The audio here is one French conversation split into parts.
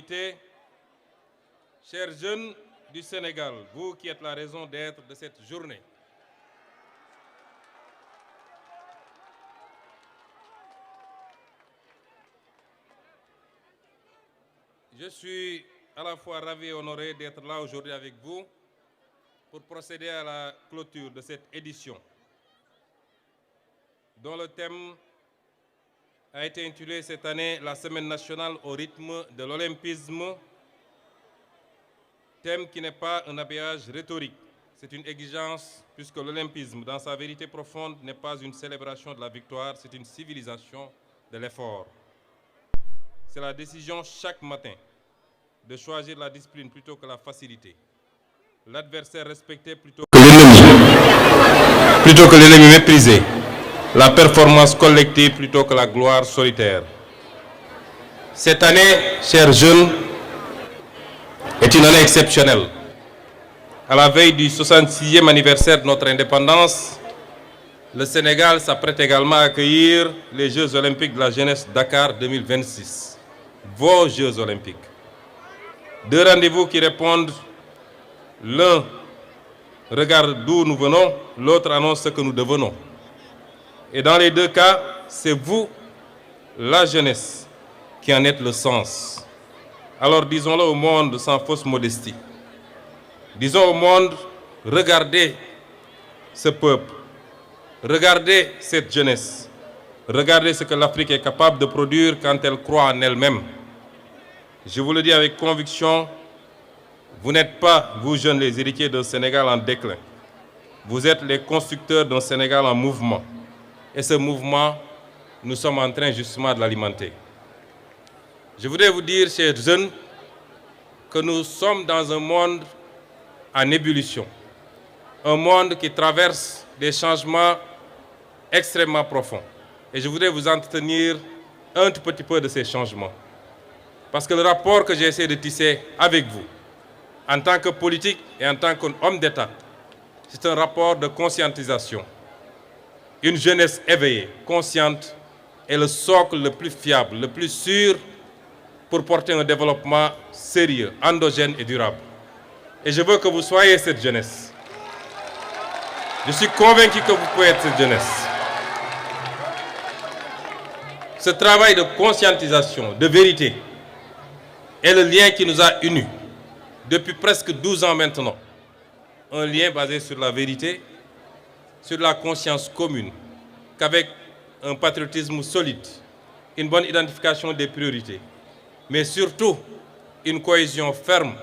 invités, chers jeunes du Sénégal, vous qui êtes la raison d'être de cette journée. Je suis à la fois ravi et honoré d'être là aujourd'hui avec vous pour procéder à la clôture de cette édition, dont le thème a été intitulé cette année « La Semaine nationale au rythme de l'olympisme », thème qui n'est pas un habillage rhétorique, c'est une exigence puisque l'olympisme, dans sa vérité profonde, n'est pas une célébration de la victoire, c'est une civilisation de l'effort. C'est la décision chaque matin de choisir la discipline plutôt que la facilité, l'adversaire respecté plutôt que l'ennemi méprisé, la performance collective plutôt que la gloire solitaire. Cette année, chers jeunes, est une année exceptionnelle. À la veille du 66e anniversaire de notre indépendance, le Sénégal s'apprête également à accueillir les Jeux olympiques de la jeunesse Dakar 2026. Vos Jeux olympiques. Deux rendez-vous qui répondent, l'un regarde d'où nous venons, l'autre annonce ce que nous devenons. Et dans les deux cas, c'est vous, la jeunesse, qui en êtes le sens. Alors disons-le au monde sans fausse modestie. Disons au monde, regardez ce peuple, regardez cette jeunesse, regardez ce que l'Afrique est capable de produire quand elle croit en elle-même. Je vous le dis avec conviction, vous n'êtes pas, vous jeunes, les héritiers d'un Sénégal en déclin. Vous êtes les constructeurs d'un Sénégal en mouvement. Et ce mouvement, nous sommes en train justement de l'alimenter. Je voudrais vous dire, chers jeunes, que nous sommes dans un monde en ébullition. Un monde qui traverse des changements extrêmement profonds. Et je voudrais vous entretenir un tout petit peu de ces changements. Parce que le rapport que j'ai essayé de tisser avec vous, en tant que politique et en tant qu'homme d'État, c'est un rapport de conscientisation. Une jeunesse éveillée, consciente, est le socle le plus fiable, le plus sûr pour porter un développement sérieux, endogène et durable. Et je veux que vous soyez cette jeunesse. Je suis convaincu que vous pouvez être cette jeunesse. Ce travail de conscientisation, de vérité, est le lien qui nous a unis depuis presque 12 ans maintenant. Un lien basé sur la vérité, sur la conscience commune, qu'avec un patriotisme solide, une bonne identification des priorités, mais surtout une cohésion ferme,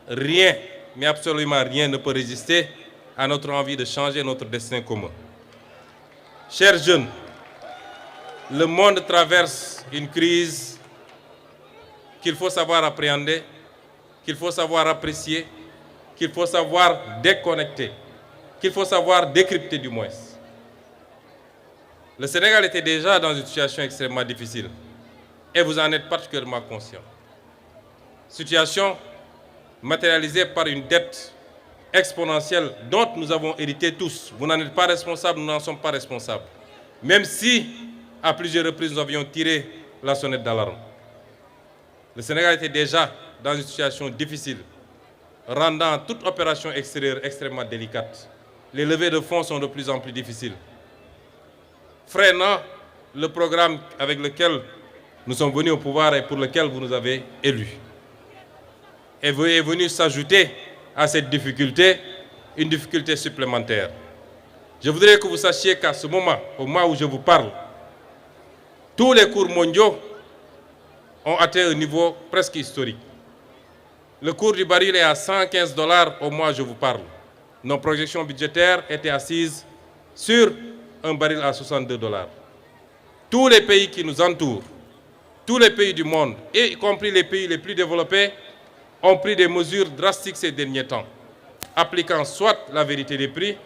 rien, mais absolument rien ne peut résister à notre envie de changer notre destin commun. Chers jeunes, le monde traverse une crise qu'il faut savoir appréhender, qu'il faut savoir apprécier, qu'il faut savoir déconnecter, qu'il faut savoir décrypter du moins. Le Sénégal était déjà dans une situation extrêmement difficile et vous en êtes particulièrement conscient. Situation matérialisée par une dette exponentielle dont nous avons hérité tous. Vous n'en êtes pas responsables, nous n'en sommes pas responsables. Même si, à plusieurs reprises, nous avions tiré la sonnette d'alarme. Le Sénégal était déjà dans une situation difficile, rendant toute opération extérieure extrêmement délicate. Les levées de fonds sont de plus en plus difficiles, freinant le programme avec lequel nous sommes venus au pouvoir et pour lequel vous nous avez élus. Et vous est venu s'ajouter à cette difficulté une difficulté supplémentaire. Je voudrais que vous sachiez qu'à ce moment, au moment où je vous parle, tous les cours mondiaux ont atteint un niveau presque historique. Le cours du baril est à 115 $ au mois où je vous parle. Nos projections budgétaires étaient assises sur un baril à 62 $. Tous les pays qui nous entourent, tous les pays du monde, y compris les pays les plus développés, ont pris des mesures drastiques ces derniers temps, appliquant soit la vérité des prix,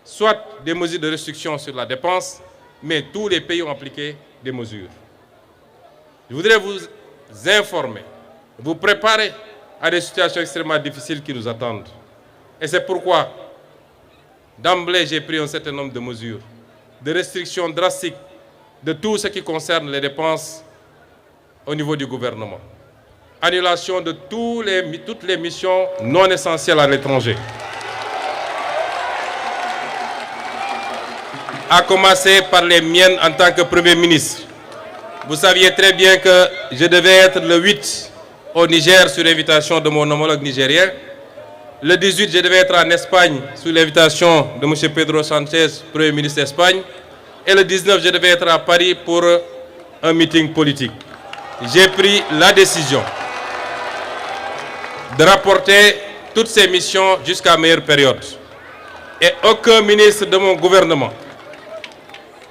soit des mesures de restriction sur la dépense, mais tous les pays ont appliqué des mesures. Je voudrais vous informer, vous préparer à des situations extrêmement difficiles qui nous attendent. Et c'est pourquoi, d'emblée, j'ai pris un certain nombre de mesures, de restrictions drastiques de tout ce qui concerne les dépenses au niveau du gouvernement. annulation de toutes les missions non essentielles à l'étranger. À commencer par les miennes en tant que Premier ministre. Vous saviez très bien que je devais être le 8 au Niger sur l'invitation de mon homologue nigérien. Le 18, je devais être en Espagne sous l'invitation de M. Pedro Sanchez, Premier ministre d'Espagne. Et le 19, je devais être à Paris pour un meeting politique. J'ai pris la décision de rapporter toutes ces missions jusqu'à meilleure période. Et aucun ministre de mon gouvernement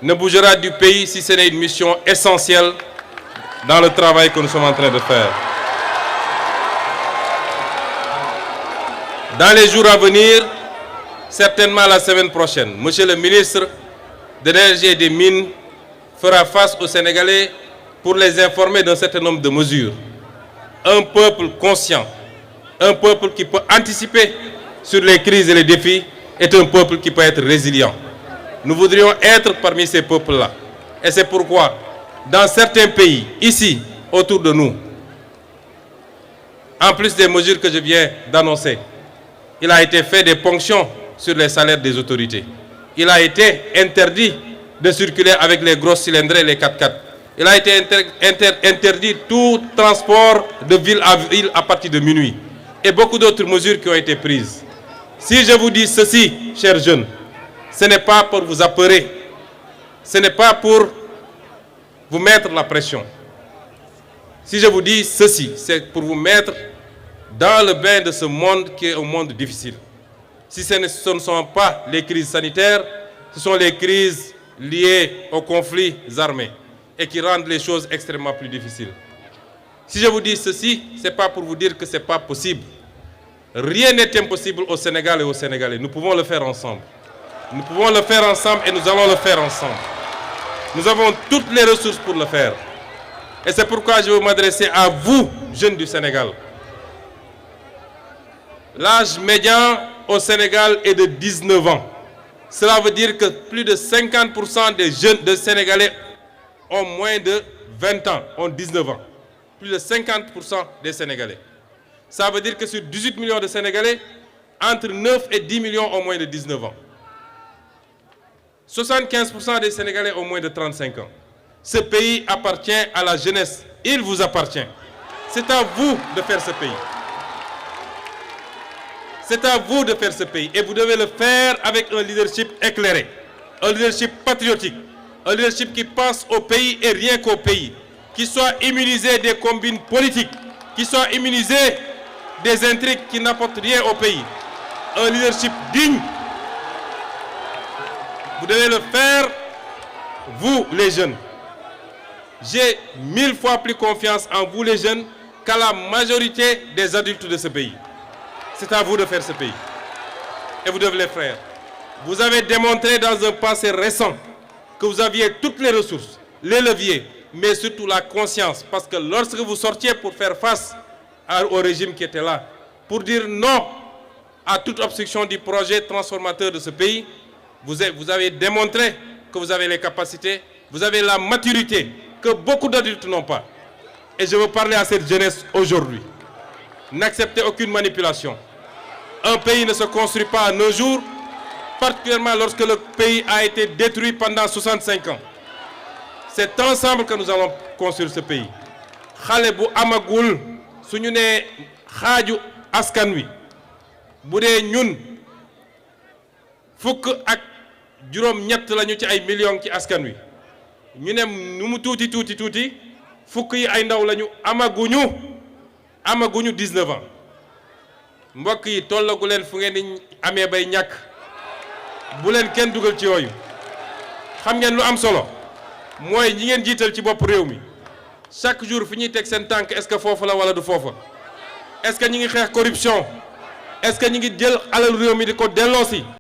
ne bougera du pays si ce n'est une mission essentielle dans le travail que nous sommes en train de faire. Dans les jours à venir, certainement la semaine prochaine, Monsieur le ministre de l'Énergie et des Mines fera face aux Sénégalais pour les informer d'un certain nombre de mesures. Un peuple conscient, un peuple qui peut anticiper sur les crises et les défis, est un peuple qui peut être résilient. Nous voudrions être parmi ces peuples-là. Et c'est pourquoi, dans certains pays, ici, autour de nous, en plus des mesures que je viens d'annoncer, il a été fait des ponctions sur les salaires des autorités. Il a été interdit de circuler avec les grosses cylindrées et les 4x4. Il a été interdit tout transport de ville à ville à partir de minuit. Et beaucoup d'autres mesures qui ont été prises. Si je vous dis ceci, chers jeunes, ce n'est pas pour vous apeurer, ce n'est pas pour vous mettre la pression. Si je vous dis ceci, c'est pour vous mettre dans le bain de ce monde qui est un monde difficile. Si ce ne sont pas les crises sanitaires, ce sont les crises liées aux conflits armés et qui rendent les choses extrêmement plus difficiles. Si je vous dis ceci, ce n'est pas pour vous dire que ce n'est pas possible. Rien n'est impossible au Sénégal et aux Sénégalais. Nous pouvons le faire ensemble. Nous pouvons le faire ensemble et nous allons le faire ensemble. Nous avons toutes les ressources pour le faire. Et c'est pourquoi je veux m'adresser à vous, jeunes du Sénégal. L'âge médian au Sénégal est de 19 ans. Cela veut dire que plus de 50% des jeunes de Sénégalais ont moins de 20 ans, ont 19 ans. Plus de 50% des Sénégalais. Ça veut dire que sur 18 millions de Sénégalais, entre 9 et 10 millions ont moins de 19 ans. 75% des Sénégalais ont moins de 35 ans. Ce pays appartient à la jeunesse. Il vous appartient. C'est à vous de faire ce pays. C'est à vous de faire ce pays. Et vous devez le faire avec un leadership éclairé. Un leadership patriotique. Un leadership qui pense au pays et rien qu'au pays. Qui soit immunisé des combines politiques. Qui soit immunisé des intrigues qui n'apportent rien au pays. Un leadership digne. Vous devez le faire, vous les jeunes. J'ai 1000 fois plus confiance en vous les jeunes qu'à la majorité des adultes de ce pays. C'est à vous de faire ce pays. Et vous devez le faire. Vous avez démontré dans un passé récent que vous aviez toutes les ressources, les leviers, mais surtout la conscience. Parce que lorsque vous sortiez pour faire face au régime qui était là, pour dire non à toute obstruction du projet transformateur de ce pays, vous avez démontré que vous avez les capacités, vous avez la maturité que beaucoup d'adultes n'ont pas. Et je veux parler à cette jeunesse aujourd'hui. N'acceptez aucune manipulation. Un pays ne se construit pas en un jour, particulièrement lorsque le pays a été détruit pendant 65 ans. C'est ensemble que nous allons construire ce pays. Xale bu amagul suñu né xaju askan wi bu dé ñun fukk ak juróom ñett lañu ci ay millions ci askan wi ñu ne nu mu tuuti fukk yi ay ndaw lañu amaguñu 19 ans mbokk yi tollagu leen fu ngeen di amee bay ñàkk bu leen kenn dugal ci yooyu xam ngeen lu am solo mooy ñi ngeen jiital ci bopp réew mi chaque jour fi ñuy teg seen tànk est-ce que foofu la wala du foofa est-ce que ñi ngi xeex corruption est-ce que ñi ngi jël alal réew mi di ko delloosi